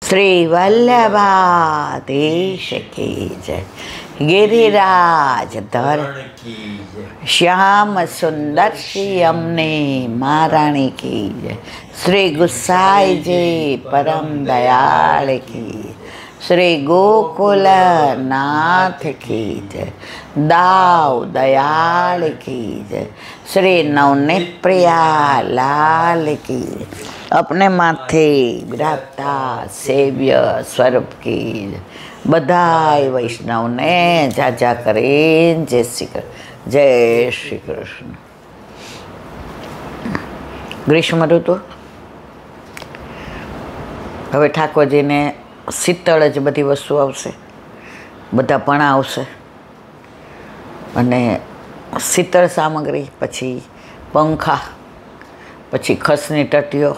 શ્રી વલ્લભાધીશ કી જય. ગિરિરાજ ધર શ્યામ સુંદર શ્રી અમને મહારાણી કી જય. શ્રી ગુસાઈજી પરમ દયાળ કી. શ્રી ગોકુલનાથ કી જય. દાવ દયાળ કી જય. શ્રી નવનેપ્રિયા લાલ કી. अपने माथे विराजता सेव्य स्वरूप की बधाई वैष्णव ने जाजा करे. जय श्री कृष्ण. ग्रीष्म ऋतु હવે ઠાકોરજીને શીતળ જ બધી વસ્તુ આવશે, બધા પણા આવશે અને શીતળ સામગ્રી, પછી પંખા, પછી ખસની ટટીઓ,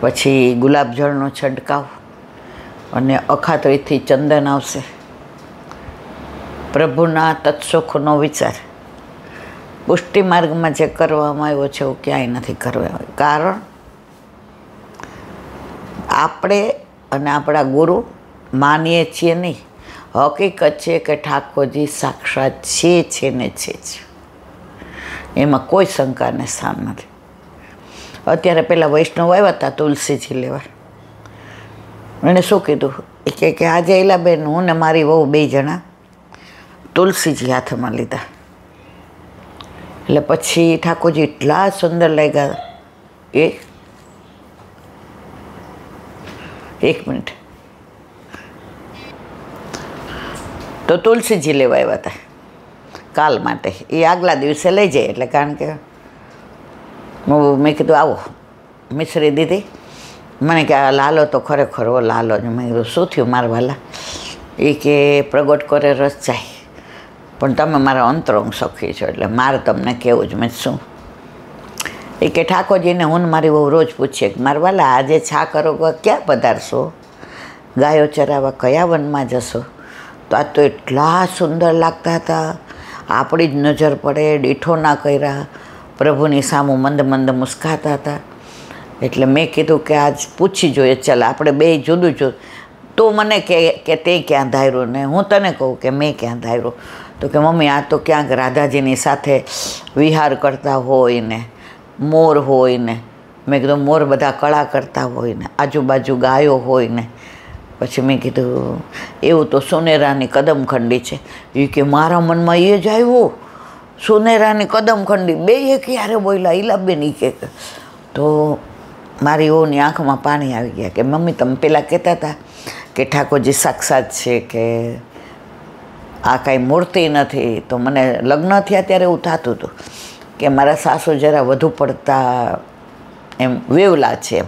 પછી ગુલાબજળનો છંટકાવ અને અખાત્રીથી ચંદન આવશે. પ્રભુના તત્સુખનો વિચાર પુષ્ટિ માર્ગમાં જે કરવામાં આવ્યો છે એવું ક્યાંય નથી કરવામાં આવ્યો. કારણ આપણે અને આપણા ગુરુ માનીએ છીએ નહીં, હકીકત છે કે ઠાકોરજી સાક્ષાત છે ને છે જ, એમાં કોઈ શંકાને સ્થાન નથી. અત્યારે પેલા વૈષ્ણવ આવ્યા હતા તુલસીજી લેવા. એણે શું કીધું કે આજે એલાબેન હું ને મારી વહુ 2 જણા તુલસીજી હાથમાં લીધા. એટલે પછી ઠાકોરજી એટલા સુંદર લાગ્યા. એક મિનિટ. તો તુલસીજી લેવા આવ્યા હતા કાલ માટે. એ આગલા દિવસે લઈ જાય એટલે, કારણ કે મેં કીધું આવો મિશ્રી દીદી. મને કે આ લાલો તો ખરેખર ઓ લાલો જ. મેં કીધું શું થયું મારા વાલા? એ કે પ્રગટ કરે રસ જાય, પણ તમે મારા અંતરંગ સખી છો એટલે મારે તમને કહેવું જ. મેં શું? એ કે ઠાકોરજીને હું મારી બહુ રોજ પૂછીએ કે મારા વાલા આજે છા કરો ક્યાં પધારશો, ગાયો ચરાવવા કયા વનમાં જશો? તો આ તો એટલા સુંદર લાગતા હતા, આપણી જ નજર પડે, દીઠો ના કર્યા, પ્રભુની સામું મંદ મંદ મુસ્કાતા હતા. એટલે મેં કીધું કે આજ પૂછી જોઈએ, ચાલ આપણે 2 જુદું જુદું. તું મને કે તે ક્યાં ધાર્યું ને હું તને કહું કે મેં ક્યાં ધાર્યું. તો કે મમ્મી આ તો ક્યાંક રાધાજીની સાથે વિહાર કરતા હોય ને, મોર હોય ને. મેં કીધું મોર બધા કળા કરતા હોય ને, આજુબાજુ ગાયો હોય ને. પછી મેં કીધું એવું તો સોનેરાની કદમખંડી છે. એ કે મારા મનમાં એ જ આવ્યું, સોનેરાની કદમખંડી. 2 ક્યારે બોલ્યા ઈલાબેન. એ કે તો મારી ઓની આંખમાં પાણી આવી ગયા કે મમ્મી તમે પહેલાં કહેતા હતા કે ઠાકોરજી સાક્ષાત છે, કે આ કાંઈ મૂર્તિ નથી. તો મને લગ્ન થયા ત્યારે એવું થતું હતું કે મારા સાસુ જરા વધુ પડતા એમ વેવલા છે એમ.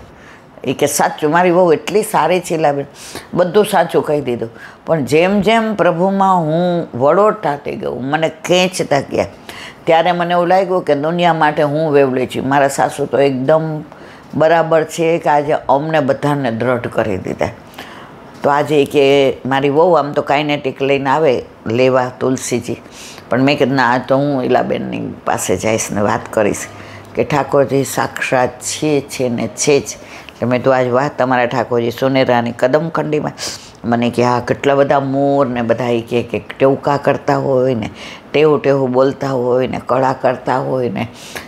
એ કે સાચું મારી બહુ એટલી સારી છે લાબેન, બધું સાચું કહી દીધું. પણ જેમ જેમ પ્રભુમાં હું વડોળતા થઈ ગયું, મને ખેંચતા ગયા, ત્યારે મને એવું લાગ્યું કે દુનિયા માટે હું વેવલી છું. મારા સાસુ તો એકદમ બરાબર છે કે આજે અમને બધાને દ્રઢ કરી દીધા. તો આજે કે મારી વહુ આમ તો કાઇનેટિક લઈને આવે લેવા તુલસીજી, પણ મેં કીધું ના, તો હું ઈલાબેનની પાસે જઈશ ને વાત કરીશ કે ઠાકોરજી સાક્ષાત છે ને છે જ. એટલે મેં તો આજ વાત તમારા ઠાકોરજી સોનેરાની કદમખંડીમાં. મને કે આ કેટલા બધા મોર ને બધા એ કે ટેવકા કરતા હોય ને, ટેવું બોલતા હોય ને, કળા કરતા હોય ને,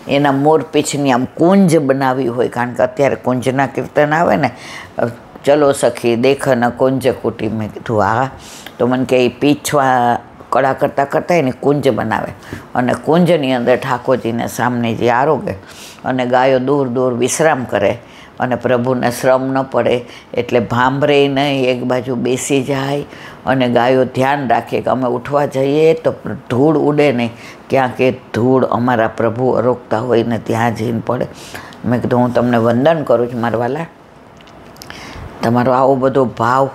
એના મોર પીછની આમ કુંજ બનાવી હોય. કારણ કે અત્યારે કુંજના કીર્તન આવે ને, ચલો સખી દેખ ન કુંજ કુટી. મેં કીધું હા. તો મને કે એ પીછવા કળા કરતાં કરતાં એને કુંજ બનાવે અને કુંજની અંદર ઠાકોરજીને સામને જે આરોગે અને ગાયો દૂર દૂર વિશ્રામ કરે અને પ્રભુને શ્રમ ન પડે એટલે ભાંભરે નહીં, એક બાજુ બેસી જાય અને ગાયો ધ્યાન રાખે કે અમે ઉઠવા જઈએ તો ધૂળ ઉડે નહીં, ક્યાંક એ ધૂળ અમારા પ્રભુ અરોગતા હોય ને ત્યાં જઈને પડે. મેં કીધું હું તમને વંદન કરું છું મારા વાલા, તમારો આવો બધો ભાવ.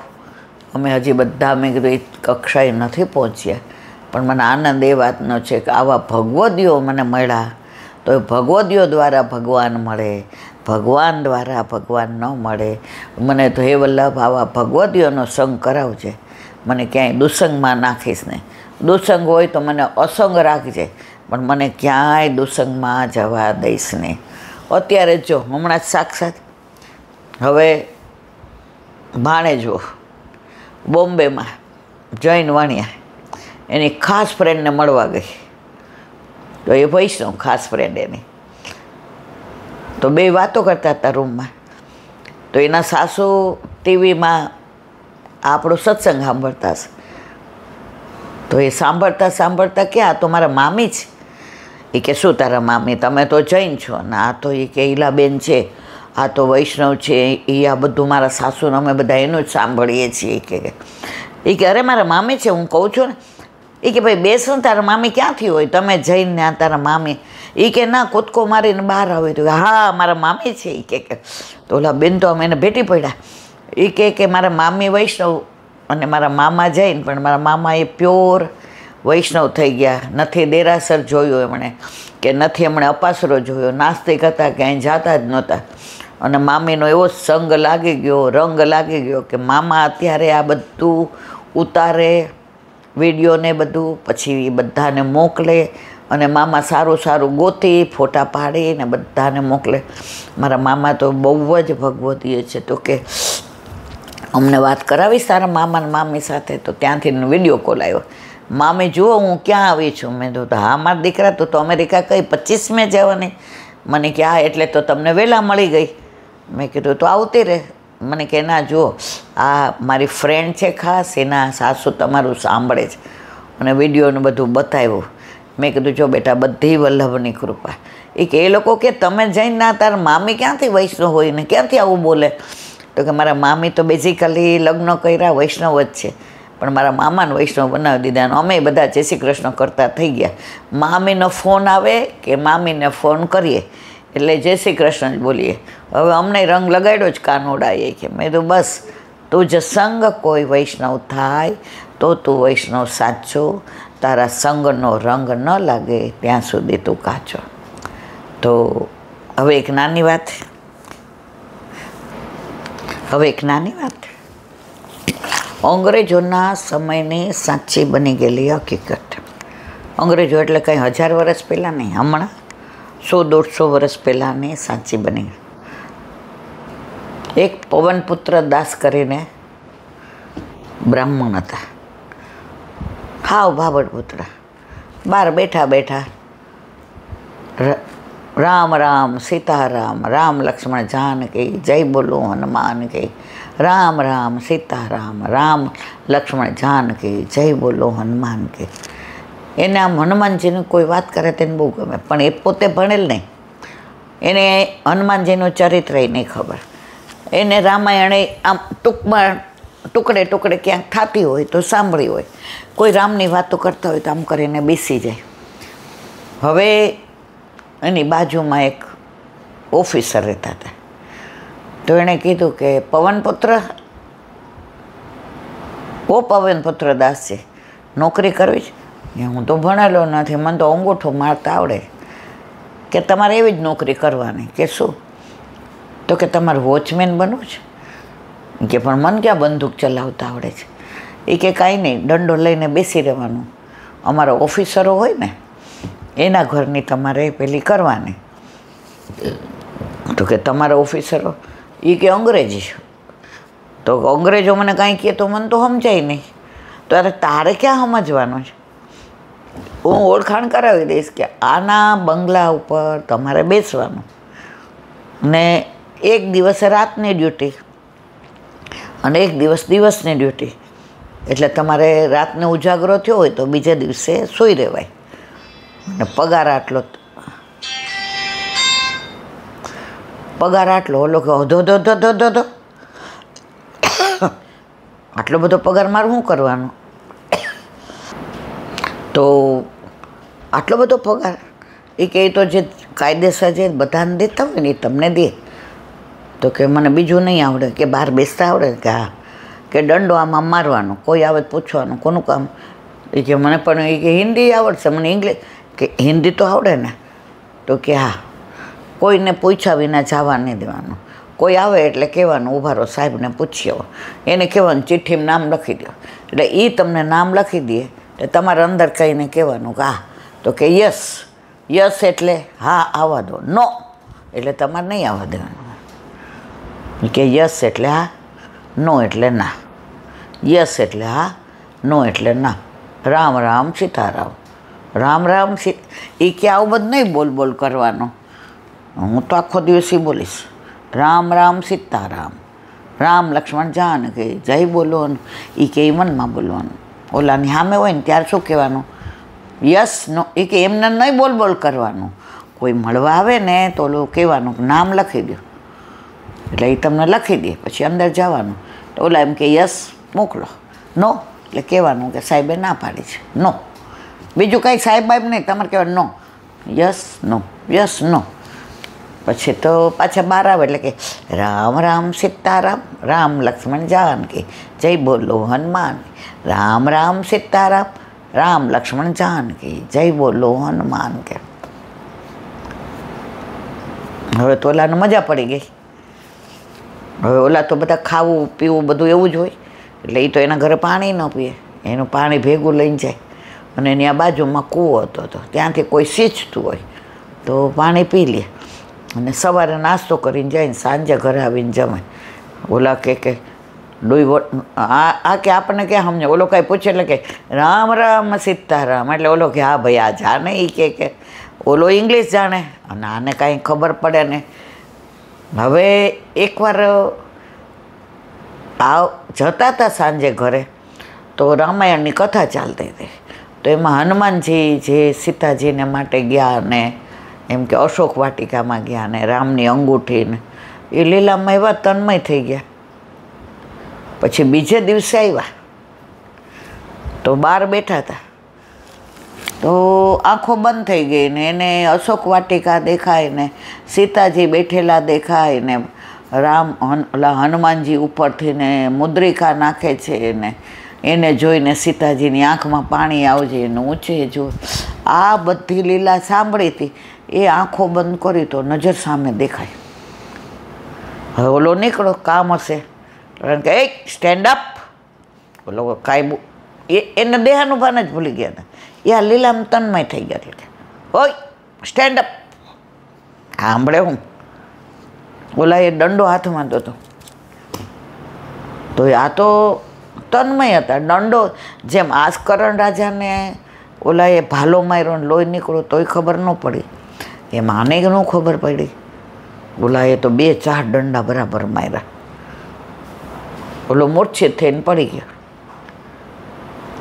અમે હજી બધા મેં કીધું એ કક્ષાએ નથી પહોંચ્યા, પણ મને આનંદ એ વાતનો છે કે આવા ભગવદીઓ મને મળ્યા. તો એ ભગવદીઓ દ્વારા ભગવાન મળે, ભગવાન દ્વારા ભગવાન ન મળે. મને તો હે વલ્લભ આવા ભગવદીઓનો સંગ કરાવજે, મને ક્યાંય દુસંગમાં નાખીશ નહીં. દુસંગ હોય તો મને અસંગ રાખજે, પણ મને ક્યાંય દુસંગમાં જવા દઈશ નહીં. અત્યારે જો હમણાં જ સાક્ષાત હવે ભાણેજો બોમ્બેમાં જૈન વાણિયા એની ખાસ ફ્રેન્ડને મળવા ગઈ, તો એ વૈષ્ણવ ખાસ ફ્રેન્ડ એની. તો બે વાતો કરતા હતા રૂમમાં. તો એના સાસુ ટીવીમાં આપણો સત્સંગ સાંભળતા હશે. તો એ સાંભળતા કે આ તો મારા મામી છે. એ કે શું તારા મામી, તમે તો જૈન છો ને આ તો એ કે ઈલાબેન છે, આ તો વૈષ્ણવ છે, એ આ બધું મારા સાસુને અમે બધા એનું જ સાંભળીએ છીએ. કે અરે મારા મામી છે, હું કહું છું ને. એ કે ભાઈ બેસો, તારા મામી ક્યાંથી હોય, તમે જઈને આ તારા મામી. એ કે ના કૂદકો મારીને બહાર આવે. તો હા મારા મામી છે. એ કે તો ઓલા બેન તો અમે એને ભેટી પડ્યા. એ કે મારા મામી વૈષ્ણવ અને મારા મામા જૈન, પણ મારા મામા એ પ્યોર વૈષ્ણવ થઈ ગયા. નથી દેરાસર જોયો એમણે, કે નથી એમણે અપાસરો જોયો, નાસ્તિક હતા, ક્યાંય જતા જ નહોતા. અને મામીનો એવો સંગ લાગી ગયો, રંગ લાગી ગયો કે મામા અત્યારે આ બધું ઉતારે વિડીયોને બધું, પછી એ બધાને મોકલે. અને મામા સારું સારું ગોતી ફોટા પાડીને બધાને મોકલે. મારા મામા તો બહુ જ ભગવતીય છે. તો કે અમને વાત કરાવીશ તારા મામા ને મામી સાથે. તો ત્યાંથી વિડીયો કોલ આવ્યો. મામી જુઓ હું ક્યાં આવી છું. મેં તો હા મારા દીકરા તો અમેરિકા કઈ 25 જવાની. મને કે હા એટલે તો તમને વહેલા મળી ગઈ. મેં કીધું તો આવતી રહે. મને કે ના જુઓ આ મારી ફ્રેન્ડ છે ખાસ, એના સાસુ તમારું સાંભળે છે અને વિડીયોને બધું બતાવ્યું. મેં કીધું જો બેટા બધી વલ્લભની કૃપા. એ કે એ લોકો કે તમે જઈને ના તારા મામી ક્યાંથી વૈષ્ણવ હોય ને ક્યાંથી આવું બોલે. તો કે મારા મામી તો બેઝિકલી લગ્ન કર્યા વૈષ્ણવ જ છે, પણ મારા મામાને વૈષ્ણવ બનાવી દીધા. અને અમે બધા જય શ્રી કૃષ્ણ કરતા થઈ ગયા. મામીનો ફોન આવે કે મામીને ફોન કરીએ એટલે જય શ્રી કૃષ્ણ જ બોલીએ. હવે અમને રંગ લગાડ્યો જ કાનોડાએ. કે મેં તો બસ તું જ સંગ કોઈ વૈષ્ણવ થાય તો તું વૈષ્ણવ સાચો, તારા સંગનો રંગ ન લાગે ત્યાં સુધી તું કાચો. તો હવે એક નાની વાત અંગ્રેજોના સમયની સાચી બની ગયેલી હકીકત. અંગ્રેજો એટલે કંઈ 1000 વર્ષ પહેલાં નહીં, હમણાં 100-150 વર્ષ પહેલાંની સાચી બની. એક પવનપુત્ર દાસ કરીને બ્રાહ્મણ હતા, હાવ ભાબડ પુત્ર. બહાર બેઠા રામ રામ સીતારામ, રામ લક્ષ્મણ જાનકી, જય બોલો હનુમાન કી. રામ રામ સીતારામ, રામ લક્ષ્મણ જાનકી, જય બોલો હનુમાન કી. એને આમ હનુમાનજીની કોઈ વાત કરે તેને બહુ ગમે, પણ એ પોતે ભણેલ નહીં. એને હનુમાનજીનું ચરિત્ર નહીં ખબર. એને રામાયણે આમ ટૂંકમાં ટુકડે ક્યાંક થતી હોય તો સાંભળી હોય. કોઈ રામની વાતો કરતા હોય તો આમ કરીને બેસી જાય. હવે એની બાજુમાં એક ઓફિસર રહેતા હતા. તો એણે કીધું કે પવનપુત્ર દાસ છે, નોકરી કરવી છે. હું તો ભણેલો નથી, મને તો અંગૂઠો મારતા આવડે. કે તમારે એવી જ નોકરી કરવાની. કે શું? તો કે તમારે વોચમેન બનવું છે. કે પણ મને ક્યાં બંદૂક ચલાવતા આવડે છે. એ કે કાંઈ નહીં, દંડો લઈને બેસી રહેવાનું. અમારા ઓફિસરો હોય ને એના ઘરની તમારે પેલી કરવાની. તો કે તમારા ઓફિસરો? એ કે અંગ્રેજી. તો અંગ્રેજો મને કાંઈ કહે તો મને તો સમજાય નહીં. તો અરે તારે ક્યાં સમજવાનું છે? હું ઓળખાણ કરાવી દઈશ કે આના બંગલા ઉપર તમારે બેસવાનું ને એક દિવસે રાતની ડ્યુટી અને એક દિવસ દિવસની ડ્યુટી. એટલે તમારે રાતને ઉજાગરો થયો હોય તો બીજા દિવસે સૂઈ રહેવાય. અને પગાર આટલો. ઓલો કે ધો આટલો બધો પગાર મારે શું કરવાનો? તો આટલો બધો પગાર? એ કે તો જે કાયદેસર જે બધાને દેતા હોય ને એ તમને દે. તો કે મને બીજું નહીં આવડે. કે બહાર બેસતા આવડે? કે હા. કે દંડો આમાં મારવાનો, કોઈ આવે પૂછવાનું કોનું કામ? એ કે મને પણ એ કે હિન્દી આવડશે, મને ઇંગ્લિશ. કે હિન્દી તો આવડે ને? તો કે હા. કોઈને પૂછ્યા વિના જવા નહીં દેવાનું. કોઈ આવે એટલે કહેવાનું ઊભા રહો સાહેબને પૂછી આવો. એને કહેવાનું ચિઠ્ઠીમાં નામ લખી દો. એટલે એ તમને નામ લખી દે એટલે તમારે અંદર કહીને કહેવાનું કે હા. તો કે યસ એટલે હા આવવા દો, નો એટલે તમારે નહીં આવવા દેવાનું. કે યસ એટલે હા, નો એટલે ના, યસ એટલે હા, નો એટલે ના. રામ રામ સીતારામ, રામ રામ એ કે આવું બધું નહીં બોલ બોલ કરવાનું. હું તો આખો દિવસ બોલીશ રામ રામ સીતારામ, રામ લક્ષ્મણ જાનકી જય બોલવાનું. એ કે એ મનમાં બોલવાનું. ઓલાની સામે હોય ને ત્યારે શું કહેવાનું? Yes no. એ કે એમને નહીં બોલ બોલ કરવાનું. કોઈ મળવા આવે ને તો ઓલું કહેવાનું નામ લખી દો, એટલે એ તમને લખી દે. પછી અંદર જવાનું તો ઓલા એમ કે યસ મોકલો, નો એટલે કહેવાનું કે સાહેબે ના પાડી છે, નો. બીજું કાંઈ સાહેબ બાહેબ નહીં, તમારે કહેવાનું નો, યસ નો, યસ નો. પછી તો પાછા બહાર આવે એટલે કે રામ રામ સીતારામ, રામ લક્ષ્મણ જાનકી જય બોલો હનુમાન, રામ રામ સીતારામ, રામ લક્ષ્મણ જાનકી જય બોલો હનુમાન. કે હવે તો ઓલાને મજા પડી ગઈ. હવે ઓલા તો બધા ખાવું પીવું બધું એવું જ હોય, એટલે એ તો એના ઘરે પાણી ન પીએ, એનું પાણી ભેગું લઈને જાય. અને એની આ બાજુમાં કૂવો હતો, તો ત્યાંથી કોઈ સિંચતું હોય તો પાણી પી લે. અને સવારે નાસ્તો કરીને જાય, સાંજે ઘરે આવીને જમે. ઓલા કે આ કે આપણને ક્યાં સમજે? ઓલો કાંઈ પૂછે એટલે કે રામ રામ સીતારામ, એટલે ઓલો કે હા ભાઈ આ જાણે. એ કે ઓલો ઇંગ્લિશ જાણે અને આને કાંઈ ખબર પડે ને. હવે એકવાર જતા હતા સાંજે ઘરે, તો રામાયણની કથા ચાલતી હતી. તો એમાં હનુમાનજી જે સીતાજીને માટે ગયા ને એમ કે અશોક વાટિકામાં ગયા ને રામની અંગૂઠી ને એ લીલામાં એવા તન્મય થઈ ગયા. પછી બીજે દિવસે આવ્યા તો બહાર બેઠા હતા, તો આંખો બંધ થઈ ગઈ ને એને અશોક વાટિકા દેખાય ને સીતાજી બેઠેલા દેખાય ને રામ હનુમાનજી ઉપરથી ને મુદ્રિકા નાખે છે ને એને જોઈને સીતાજીની આંખમાં પાણી આવજે ને ઊંચે જો. આ બધી લીલા સાંભળી હતી. એ આંખો બંધ કરી તો નજર સામે દેખાય. હવે ઓલો નીકળો, કામ હશે, કારણ કે એક સ્ટેન્ડ અપ. ઓલો કાંઈ એને દેહાનું ભાન જ ભૂલી ગયા હતા. એ આ લીલામાં તન્મય થઈ ગયા. એટલે ઓય સ્ટેન્ડ અપ. સાંભળે હું? ઓલા એ દંડો હાથમાં હતો, તો આ તો તન્મય હતા. દંડો જેમ આસ્કરણ રાજાને ઓલા એ ભાલો માર્યો ને લોહી નીકળ્યો તોય ખબર ન પડી, એમ આને ન ખબર પડી. ઓલા એ તો 2-4 દંડા બરાબર માર્યા. ઓલો મૂર્છિત થઈને પડી ગયો.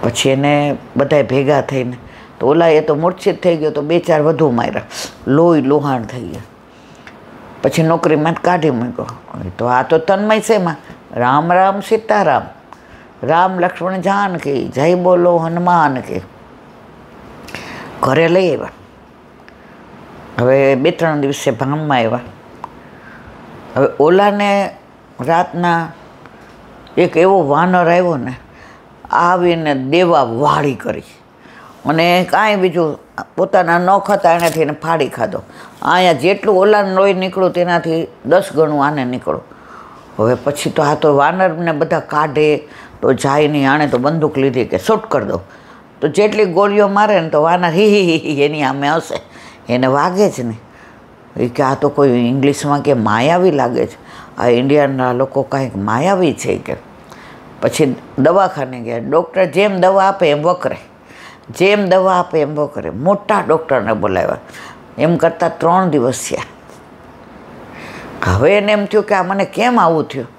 પછી એને બધાય ભેગા થઈને, તો ઓલા એ તો મૂર્છિત થઈ ગયો તો 2-4 વધુ માર્યા, લોહી લોહાણ થઈ ગયા. પછી નોકરીમાં કાઢી મૂક્યો. તો આ તો તન્મય છે એમાં રામ રામ સીતારામ, રામ લક્ષ્મણ જાનકી જય બોલો હનુમાન. કે ઘરે લઈ આવ્યા. હવે 2-3 દિવસે ભાનમાં આવ્યા. હવે ઓલાને રાતના એક એવો વાનર આવ્યો ને, આવીને દેવા વાળી કરી અને કાંઈ બીજું પોતાના નખ હતા એનાથી એને ફાડી ખાધો. અહીંયા જેટલું ઓલાને લોહી નીકળ્યું તેનાથી 10 ગણું આને નીકળ્યું. હવે પછી તો આ તો વાનરને બધા કાઢે તો જાય નહીં. આણે તો બંદૂક લીધી કે શૂટ કરી દો. તો જેટલી ગોળીઓ મારે ને તો વાનર હી એની સામે હશે, એને વાગે જ ને. એ કે આ તો કોઈ ઇંગ્લિશમાં કે માયાવી લાગે છે, આ ઇન્ડિયનના લોકો કાંઈક માયાવી છે કે. પછી દવાખાને ગયા. ડૉક્ટર જેમ દવા આપે એમ વકરે, જેમ દવા આપે એમ વકરે. મોટા ડૉક્ટરને બોલાવ્યા. એમ કરતાં 3 દિવસ થયા. હવે એને એમ થયું કે આ મને કેમ આવું થયું.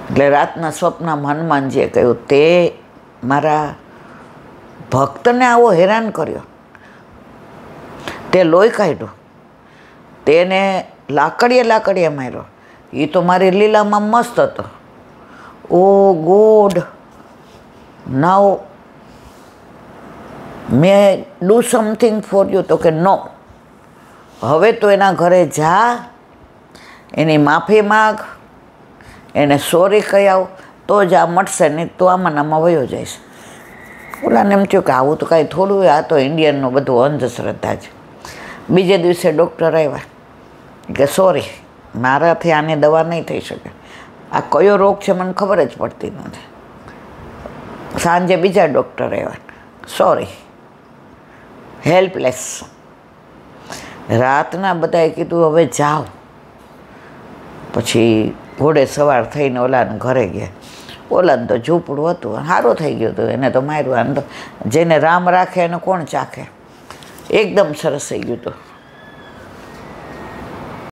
એટલે રાતના સ્વપ્નમાં હનુમાનજીએ કહ્યું, તે મારા ભક્તને આવો હેરાન કર્યો, તે લોહી કાઢ્યું, તેને લાકડીએ માર્યો. એ તો મારી લીલામાં મસ્ત હતો. Oh God, now may do something for you. તો કે નો. હવે તો એના ઘરે જા, એની માફી માગ, એને સોરી કહી આવ, તો જ આ મટશે, નહીં તો આમાં આમાં વયો જઈશ. ઓલાને એમ થયું કે આવું તો કાંઈ થોડું, આ તો ઇન્ડિયનનું બધું અંધશ્રદ્ધા છે. બીજે દિવસે ડૉક્ટર આવ્યા કે સોરી, મારાથી આની દવા નહીં થઈ શકે, આ કયો રોગ છે મને ખબર જ પડતી નથી. સાંજે બીજા ડૉક્ટર આવ્યા, સોરી, હેલ્પલેસ. રાતના બધાએ કીધું હવે જાઓ. પછી ઘોડે સવાર થઈને ઓલાને ઘરે ગયા. ઓલાને તો ઝૂંપડું હતું, સારું થઈ ગયું હતું, એને તો માર્યું. આમ તો જેને રામ રાખે એને કોણ ચાખે. એકદમ સરસ થઈ ગયું હતું.